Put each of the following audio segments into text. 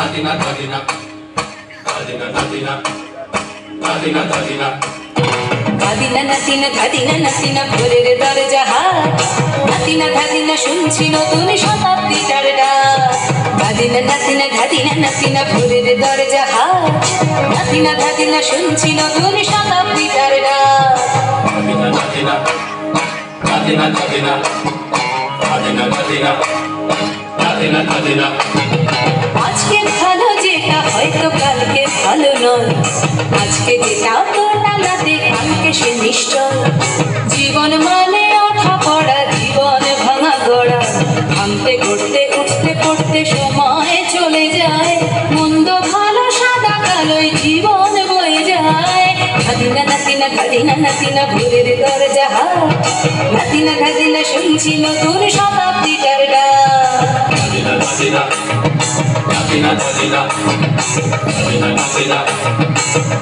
ধাদিনা নাতিনা ধাদিনা নাতিনা ভোরের দরজা হাট নাতিনা ধাদিনা শুনছি নতুন শতাব্দীটার ডাক ধাদিনা নাতিনা ধাদিনা নাতিনা ভোরের দরজা হাট নাতিনা ধাদিনা শুনছি নতুন শতাব্দীটার ডাক ধাদিনা ধাদিনা ধাদিনা ধাদিনা ধাদিনা ধাদিনা ধাদিনা আজকে ভালো যেটা হয়তো কালকে ভালো নয় আজকে যেটা তোর নালাতে কালকে সে নিশ্চয় জীবন মানে ওঠা পড়া জীবন ভাঙা গড়া ভাঙতে গড়তে উঠতে পড়তে সময় চলে যায় মন্দ ভালো সাদা কালোই জীবন বয়ে যায় ধাদিনা নাতিনা ধাদিনা নাতিনা ভোরের দরজা হাট নাতিনা ধাদিনা শুনছি নতুন শতাব্দীটার ডাক ধাদিনা ধাদিনা ধাদিনা ধাদিনা ধাদিনা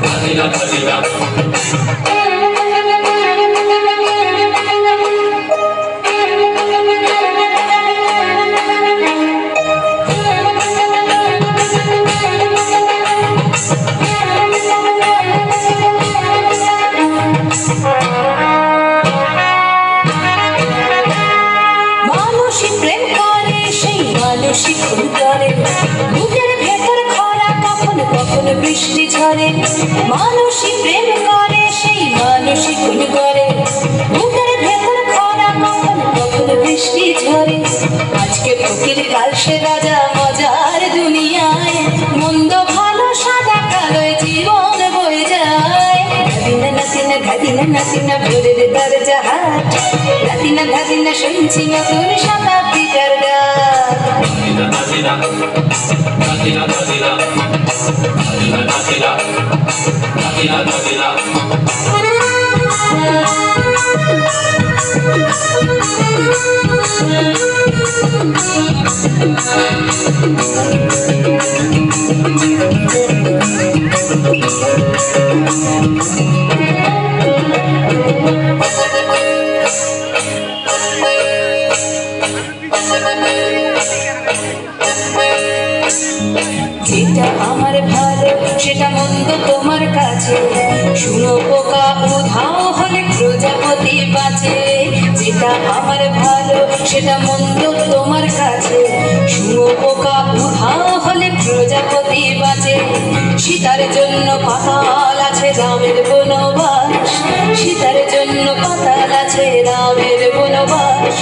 ধাদিনা ধাদিনা বুকের ভেতর খরা কখন কখন বৃষ্টি ঝরে মানুষই প্রেম করে সেই মানুষই খুন করে বুকের ভেতর খরা কখন কখন বৃষ্টি ঝরে আজকে ফকির কাল সে রাজা মজার দুনিয়ায় মন্দ ভালো সাদা কালো জীবন বয়ে যায় ধাদিনা নাতিনা ধাদিনা নাতিনা ভোরের দরজা হাট নাতিনা ধাদিনা শুনছি নতুন শতাব্দীটার ডাক ধাদিনা ধাদিনা ধাদিনা ধাদিনা ধাদিনা ধাদিনা ধাদিনা যেটা আমার ভালো সেটা মন্দ তোমার কাছে শুনো পোকা উধাও হলে প্রজাপতি বাঁচে যেটা আমার ভালো সেটা মন্দ তোমার কাছে শুনো পোকা উধাও হলে প্রজাপতি বাঁচে সীতার জন্য পাতাল আছে রামের বনবাস সীতার জন্য পাতাল আছে রামের বনবাস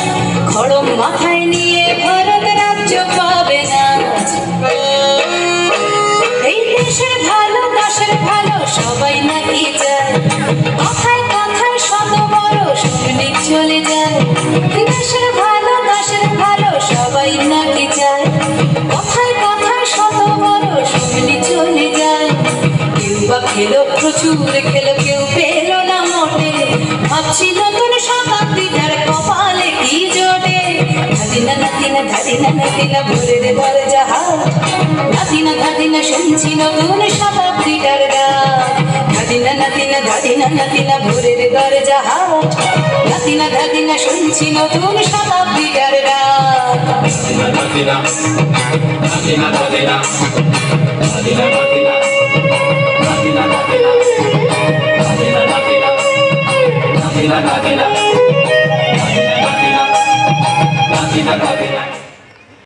খড়ম মাথায় নিয়ে ভারত রাজ্য পাবে না এই দেশের ভালো দাসের ভালো সবাই নাকি চায় কথায় কথায় শত বড় সৈনিক চলে যায় দেশের ভালো দাসের ভালো সবাই নাকি চায় কথায় কথায় শত বড় সৈনিক চলে যায় কেউ বা খেলো প্রচুর খেলো কেউ পেলো না মোটে ভাবছি নতুন শতাব্দীটার কপালে কি জোটে ধাদিনা নাতিনা ধাদিনা নাতিনা ভোরের দরজা হাট নাতিনা ধাদিনা শুনছি নতুন শতাব্দীটার ডাক ধাদিনা নাতিনা ধাদিনা নাতিনা ভোরের দরজা হাট নাতিনা ধাদিনা শুনছি নতুন শতাব্দীটার ডাক ধাদিনা ধাদিনা ধাদিনা ধাদিনা ধাদিনা ধাদিনা ধাদিনা ধাদিনা ধাদিনা ধাদিনা ধাদিনা ধাদিনা ধাদিনা ধাদিনা ধাদিনা